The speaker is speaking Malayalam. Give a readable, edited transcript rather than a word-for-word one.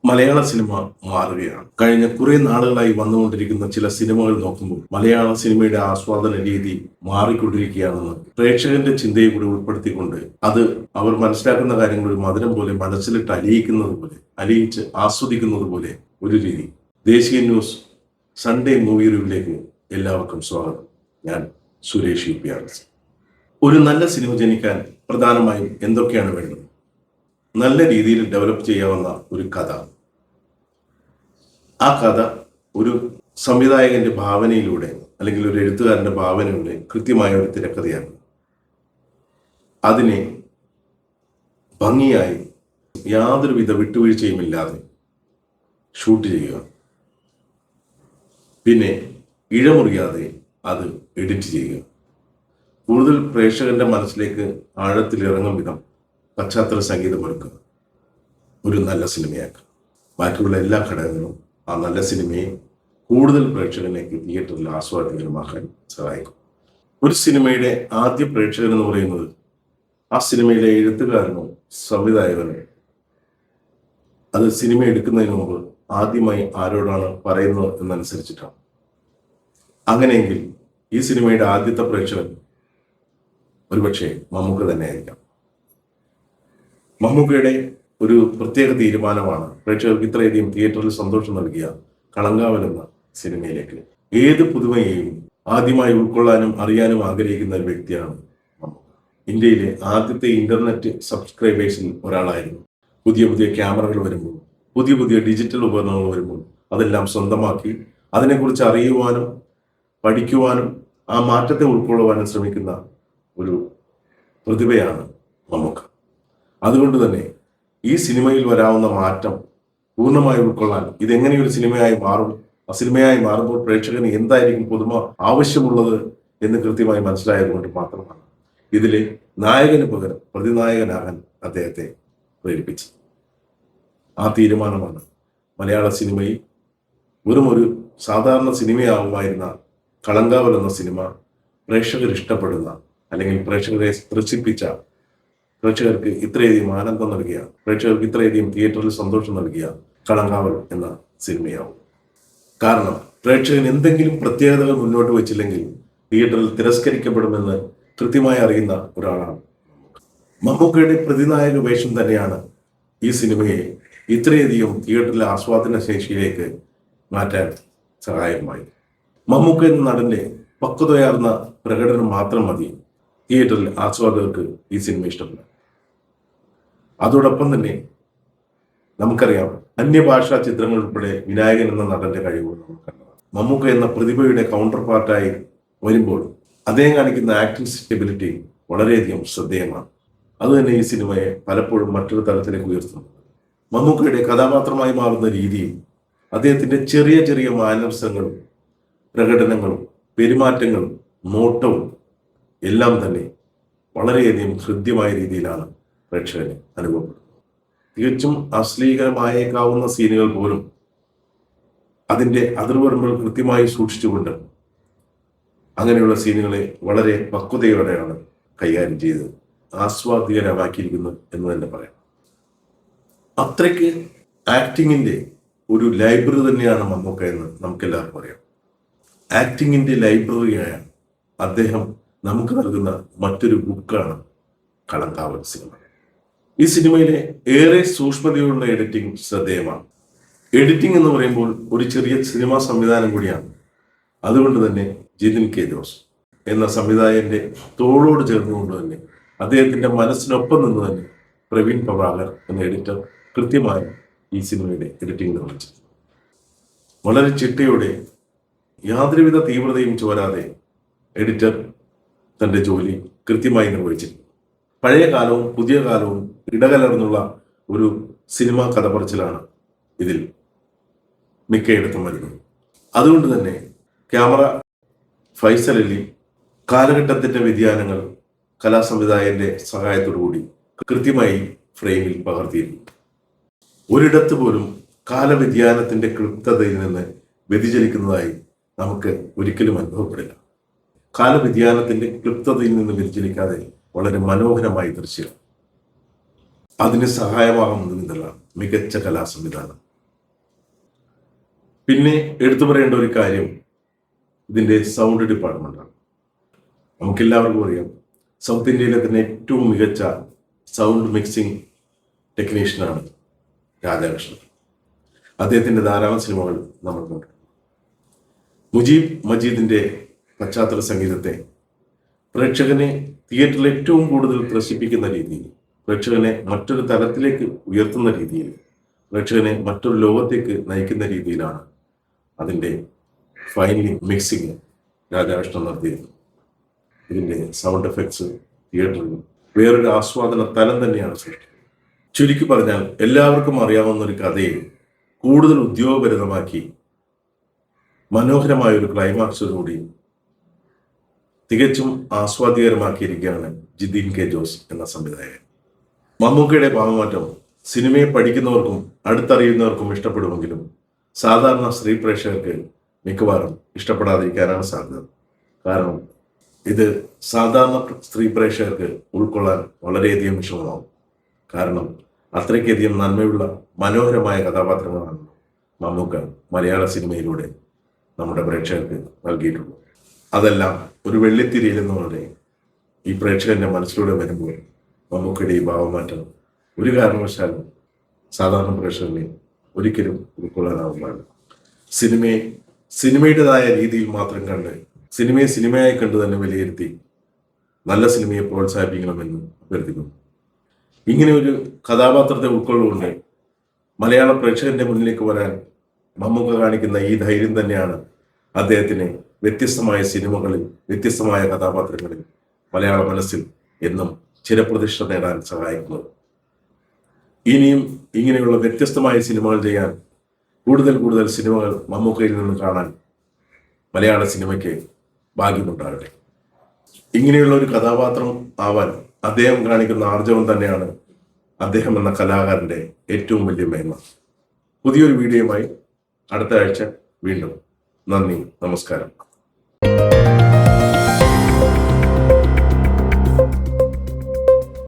മലയാള സിനിമ മാറുകയാണ്. കഴിഞ്ഞ കുറെ നാളുകളായി വന്നുകൊണ്ടിരിക്കുന്ന ചില സിനിമകൾ നോക്കുമ്പോൾ മലയാള സിനിമയുടെ ആസ്വാദന രീതി മാറിക്കൊണ്ടിരിക്കുകയാണെന്ന് പ്രേക്ഷകന്റെ ചിന്തയെ കൂടി ഉൾപ്പെടുത്തിക്കൊണ്ട് അത് അവർ മനസ്സിലാക്കുന്ന കാര്യങ്ങൾ ഒരു മധുരം പോലെ മനസ്സിലിട്ട് അലിയിച്ച് ആസ്വദിക്കുന്നത് പോലെ ഒരു രീതി. ദേശീയ ന്യൂസ് സൺഡേ മൂവി റിവ്യൂവിലേക്ക് എല്ലാവർക്കും സ്വാഗതം. ഞാൻ സുരേഷ് UPR. ഒരു നല്ല സിനിമ ജനിക്കാൻ പ്രധാനമായും എന്തൊക്കെയാണ് വേണ്ടത്? നല്ല രീതിയിൽ ഡെവലപ്പ് ചെയ്യാവുന്ന ഒരു കഥ. ആ കഥ ഒരു സംവിധായകന്റെ ഭാവനയിലൂടെ അല്ലെങ്കിൽ ഒരു എഴുത്തുകാരന്റെ ഭാവനയിലൂടെ കൃത്യമായ ഒരു തിരക്കഥയാണ്. അതിനെ ഭംഗിയായി യാതൊരുവിധ വിട്ടുവീഴ്ചയുമില്ലാതെ ഷൂട്ട് ചെയ്യുക, പിന്നെ ഇഴമുറിയാതെ അത് എഡിറ്റ് ചെയ്യുക, കൂടുതൽ പ്രേക്ഷകന്റെ മനസ്സിലേക്ക് ആഴത്തിൽ ഇറങ്ങും വിധം പശ്ചാത്തല സംഗീതം ഒരുക്കുക, ഒരു നല്ല സിനിമയാക്കുക. ബാക്കിയുള്ള എല്ലാ ഘടകങ്ങളും ആ നല്ല സിനിമയെ കൂടുതൽ പ്രേക്ഷകനിലേക്ക് തിയേറ്ററിൽ ആസ്വാദ്യകരമാക്കാൻ സഹായിക്കും. ഒരു സിനിമയുടെ ആദ്യ പ്രേക്ഷകൻ എന്ന് പറയുന്നത് ആ സിനിമയിലെ എഴുത്തുകാരനോ സംവിധായകനോ അത് സിനിമ എടുക്കുന്നതിന് മുമ്പ് ആദ്യമായി ആരോടാണ് പറയുന്നത് എന്നനുസരിച്ചിട്ടാണ്. അങ്ങനെയെങ്കിൽ ഈ സിനിമയുടെ ആദ്യത്തെ പ്രേക്ഷകൻ ഒരുപക്ഷെ മമ്മൂക്ക തന്നെ ആയിരിക്കാം. മമ്മൂക്കയുടെ ഒരു പ്രത്യേക തീരുമാനമാണ് പ്രേക്ഷകർക്ക് ഇത്രയധികം തിയേറ്ററിൽ സന്തോഷം നൽകിയ കളങ്കാവൽ എന്ന സിനിമയിലേക്ക് ഏത് പുതുമയെയും ആദ്യമായി ഉൾക്കൊള്ളാനും അറിയാനും ആഗ്രഹിക്കുന്ന ഒരു വ്യക്തിയാണ് മമ്മൂക്ക. ഇന്ത്യയിലെ ആദ്യത്തെ ഇന്റർനെറ്റ് സബ്സ്ക്രൈബേഴ്സിൽ ഒരാളായിരുന്നു. പുതിയ പുതിയ ക്യാമറകൾ വരുമ്പോൾ, പുതിയ ഡിജിറ്റൽ ഉപകരണങ്ങൾ വരുമ്പോൾ അതെല്ലാം സ്വന്തമാക്കി അതിനെക്കുറിച്ച് അറിയുവാനും പഠിക്കുവാനും ആ മാറ്റത്തെ ഉൾക്കൊള്ളുവാനും ശ്രമിക്കുന്ന ഒരു പ്രതിഭയാണ് മമ്മൂക്ക. അതുകൊണ്ട് തന്നെ ഈ സിനിമയിൽ വരാവുന്ന മാറ്റം പൂർണ്ണമായി ഉൾക്കൊള്ളാൻ ഇതെങ്ങനെയൊരു സിനിമയായി മാറും, ആ സിനിമയായി മാറുമ്പോൾ പ്രേക്ഷകന് എന്തായിരിക്കും പുതുമ ആവശ്യമുള്ളത് എന്ന് കൃത്യമായി മനസ്സിലായതുകൊണ്ട് മാത്രമാണ് ഇതിലെ നായകന് പകരം പ്രതിനായകനാകാൻ അദ്ദേഹത്തെ പ്രേരിപ്പിച്ചത്. ആ തീരുമാനമാണ് മലയാള സിനിമയിൽ വെറും ഒരു സാധാരണ സിനിമയാവുമായിരുന്ന കളങ്കാവൽ എന്ന സിനിമ പ്രേക്ഷകർ ഇഷ്ടപ്പെടുന്ന അല്ലെങ്കിൽ പ്രേക്ഷകരെ ത്രസിപ്പിച്ച, പ്രേക്ഷകർക്ക് ഇത്രയധികം ആനന്ദം നൽകിയ, പ്രേക്ഷകർക്ക് ഇത്രയധികം തിയേറ്ററിൽ സന്തോഷം നൽകിയ കളങ്കാവൽ എന്ന സിനിമയാവും. കാരണം പ്രേക്ഷകൻ എന്തെങ്കിലും പ്രത്യേകതകൾ മുന്നോട്ട് വെച്ചില്ലെങ്കിൽ തിയേറ്ററിൽ തിരസ്കരിക്കപ്പെടുമെന്ന് കൃത്യമായി അറിയുന്ന ഒരാളാണ് മമ്മൂക്കയുടെ പ്രതിനായക വേഷം തന്നെയാണ് ഈ സിനിമയെ ഇത്രയധികം തിയേറ്ററിലെ ആസ്വാദന ശേഷിയിലേക്ക് മാറ്റാൻ സഹായകമായി. മമ്മൂക്ക എന്ന നടന്റെ പക്വതയാർന്ന പ്രകടനം മാത്രം മതി തിയേറ്ററിൽ ആസ്വാദകർക്ക് ഈ സിനിമ ഇഷ്ടപ്പെടാം. അതോടൊപ്പം തന്നെ നമുക്കറിയാം, അന്യഭാഷാ ചിത്രങ്ങൾ ഉൾപ്പെടെ വിനായകൻ എന്ന നടന്റെ കഴിവ് നമുക്കറിയാം. മമ്മൂക്ക എന്ന പ്രതിഭയുടെ കൗണ്ടർ പാർട്ടായി വരുമ്പോൾ അദ്ദേഹം കാണിക്കുന്ന ആക്ടിംഗ് സ്റ്റെബിലിറ്റി വളരെയധികം ശ്രദ്ധേയമാണ്. അതുതന്നെ ഈ സിനിമയെ പലപ്പോഴും മറ്റൊരു തലത്തിലേക്ക് ഉയർത്തുന്നു. മമ്മൂക്കയുടെ കഥാപാത്രമായി മാറുന്ന രീതിയും അദ്ദേഹത്തിന്റെ ചെറിയ ചെറിയ മാനസങ്ങളും പ്രകടനങ്ങളും പെരുമാറ്റങ്ങളും നോട്ടവും എല്ലാം തന്നെ വളരെയധികം ഹൃദ്യമായ രീതിയിലാണ് പ്രേക്ഷകന് അനുഭവപ്പെടുന്നത്. തികച്ചും അശ്ലീകരമായേക്കാവുന്ന സീനുകൾ പോലും അതിൻ്റെ അതിർവരമ്പുകൾ കൃത്യമായി സൂക്ഷിച്ചുകൊണ്ട് അങ്ങനെയുള്ള സീനുകളെ വളരെ പക്വതയോടെയാണ് കൈകാര്യം ചെയ്ത് ആസ്വാദ്യകരമാക്കിയിരിക്കുന്നത് എന്ന് തന്നെ പറയാം. അത്രയ്ക്ക് ആക്ടിങ്ങിന്റെ ഒരു ലൈബ്രറി തന്നെയാണ് മമ്മൂക്ക എന്ന് നമുക്കെല്ലാവർക്കും അറിയാം. ആക്ടിങ്ങിന്റെ ലൈബ്രറിയായ അദ്ദേഹം നമുക്ക് നൽകുന്ന മറ്റൊരു ബുക്കാണ് കളങ്കാവൽ സിനിമ. ഈ സിനിമയിലെ ഏറെ സൂക്ഷ്മതയുള്ള എഡിറ്റിംഗ് ശ്രദ്ധേയമാണ്. എഡിറ്റിംഗ് എന്ന് പറയുമ്പോൾ ഒരു ചെറിയ സിനിമാ സംവിധാനം കൂടിയാണ്. അതുകൊണ്ട് തന്നെ ജിതിൻ കെ ജോസ് എന്ന സംവിധായകന്റെ തോളോട് ചേർന്നുകൊണ്ട് തന്നെ അദ്ദേഹത്തിന്റെ മനസ്സിനൊപ്പം നിന്ന് തന്നെ പ്രവീൺ പവാകർ എന്ന എഡിറ്റർ കൃത്യമായി ഈ സിനിമയുടെ എഡിറ്റിംഗ് നിർവഹിച്ചു. വളരെ ചിട്ടയോടെ യാതൊരുവിധ തീവ്രതയും ചോരാതെ എഡിറ്റർ തന്റെ ജോലി കൃത്യമായി നിർവഹിച്ചിരുന്നു. പഴയ കാലവും പുതിയ കാലവും ഇടകലർന്നുള്ള ഒരു സിനിമാ കഥ പറച്ചിലാണ് ഇതിൽ മിക്കയിടത്തും വരുന്നത്. അതുകൊണ്ട് തന്നെ ക്യാമറ ഫൈസൽ അലി കാലഘട്ടത്തിന്റെ വ്യതിയാനങ്ങൾ കലാസംവിധായകന്റെ സഹായത്തോടു കൂടി കൃത്യമായി ഫ്രെയിമിൽ പകർത്തിയിരുന്നു. ഒരിടത്ത് പോലും കാലവ്യതിയാനത്തിന്റെ ക്ലിപ്തതയിൽ നിന്ന് വ്യതിചലിക്കുന്നതായി നമുക്ക് ഒരിക്കലും അനുഭവപ്പെടില്ല. കാലവ്യതിയാനത്തിന്റെ ക്ലിപ്തതയിൽ നിന്ന് വ്യതിചലിക്കാതെ വളരെ മനോഹരമായി ദൃശ്യം അതിന് സഹായമാകുന്നതിനുള്ള മികച്ച കലാസംവിധാനം പിന്നെ എടുത്തു പറയേണ്ട ഒരു കാര്യം ഇതിൻ്റെ സൗണ്ട് ഡിപ്പാർട്ട്മെൻറ്റാണ്. നമുക്കെല്ലാവർക്കും അറിയാം, സൗത്ത് ഇന്ത്യയിലെ തന്നെ ഏറ്റവും മികച്ച സൗണ്ട് മിക്സിംഗ് ടെക്നീഷ്യനാണ് രാധാകൃഷ്ണൻ. അദ്ദേഹത്തിൻ്റെ ധാരാളം സിനിമകൾ നമ്മൾ കണ്ടു. മുജീബ് മജീദിൻ്റെ പശ്ചാത്തല സംഗീതത്തെ പ്രേക്ഷകനെ തിയേറ്ററിൽ ഏറ്റവും കൂടുതൽ ത്രസിപ്പിക്കുന്ന രീതിയിൽ, പ്രേക്ഷകനെ മറ്റൊരു തലത്തിലേക്ക് ഉയർത്തുന്ന രീതിയിൽ, പ്രേക്ഷകനെ മറ്റൊരു ലോകത്തേക്ക് നയിക്കുന്ന രീതിയിലാണ് അതിൻ്റെ ഫൈനലി മിക്സിങ് രാധാകൃഷ്ണൻ നടത്തിയിരുന്നത്. ഇതിൻ്റെ സൗണ്ട് എഫക്ട്സ് തിയേറ്ററിൽ വേറൊരു ആസ്വാദന തലം തന്നെയാണ് സൃഷ്ടിക്കുന്നത്. ചുരുക്കി പറഞ്ഞാൽ എല്ലാവർക്കും അറിയാവുന്ന ഒരു കഥയെ കൂടുതൽ ഉദ്യോഗഭരിതമാക്കി മനോഹരമായൊരു ക്ലൈമാക്സോടുകൂടി തികച്ചും ആസ്വാദ്യകരമാക്കിയിരിക്കുകയാണ് ജിതിൻ കെ ജോസ് എന്ന സംവിധായകൻ. മമ്മൂക്കയുടെ ഭാവമാറ്റം സിനിമയെ പഠിക്കുന്നവർക്കും അടുത്തറിയുന്നവർക്കും ഇഷ്ടപ്പെടുമെങ്കിലും സാധാരണ സ്ത്രീ പ്രേക്ഷകർക്ക് മിക്കവാറും ഇഷ്ടപ്പെടാതിരിക്കാനാണ് സാധ്യത. കാരണം ഇത് സാധാരണ സ്ത്രീ പ്രേക്ഷകർക്ക് ഉൾക്കൊള്ളാൻ വളരെയധികം വിഷമമാവും. കാരണം അത്രയ്ക്കധികം നന്മയുള്ള മനോഹരമായ കഥാപാത്രങ്ങളാണ് മമ്മൂക്ക മലയാള സിനിമയിലൂടെ നമ്മുടെ പ്രേക്ഷകർക്ക് നൽകിയിട്ടുള്ളത്. അതെല്ലാം ഒരു വെള്ളിത്തിരിയിൽ എന്ന് പറയും ഈ പ്രേക്ഷകന്റെ മനസ്സിലൂടെ വരുമ്പോൾ മമ്മൂക്കയുടെ ഈ ഭാവമാറ്റം ഒരു കാരണവശാലും സാധാരണ പ്രേക്ഷകനെ ഒരിക്കലും ഉൾക്കൊള്ളാനാവുന്നതാണ്. സിനിമയുടേതായ രീതിയിൽ മാത്രം കണ്ട് സിനിമയെ സിനിമയായി കണ്ടു തന്നെ വിലയിരുത്തി നല്ല സിനിമയെ പ്രോത്സാഹിപ്പിക്കണമെന്ന് അഭ്യർത്ഥിക്കുന്നു. ഇങ്ങനെ ഒരു കഥാപാത്രത്തെ ഉൾക്കൊള്ളുകൊണ്ട് മലയാള പ്രേക്ഷകന്റെ മുന്നിലേക്ക് വരാൻ മമ്മൂക്ക കാണിക്കുന്ന ഈ ധൈര്യം തന്നെയാണ് അദ്ദേഹത്തിന് വ്യത്യസ്തമായ സിനിമകളിൽ വ്യത്യസ്തമായ കഥാപാത്രങ്ങളിൽ മലയാള മനസ്സിൽ എന്നും ചിരപ്രതിഷ്ഠ നേടാൻ സഹായിക്കുന്നത്. ഇനിയും ഇങ്ങനെയുള്ള വ്യത്യസ്തമായ സിനിമകൾ ചെയ്യാൻ കൂടുതൽ സിനിമകൾ മമ്മൂക്കയിൽ നിന്ന് കാണാൻ മലയാള സിനിമയ്ക്ക് ഭാഗ്യമുണ്ടാകട്ടെ. ഇങ്ങനെയുള്ള ഒരു കഥാപാത്രം ആവാൻ അദ്ദേഹം കാണിക്കുന്ന ആർജവം തന്നെയാണ് അദ്ദേഹം എന്ന കലാകാരന്റെ ഏറ്റവും വലിയ മേന്മ. പുതിയൊരു വീഡിയോയുമായി അടുത്ത ആഴ്ച വീണ്ടും. നന്ദി, നമസ്കാരം.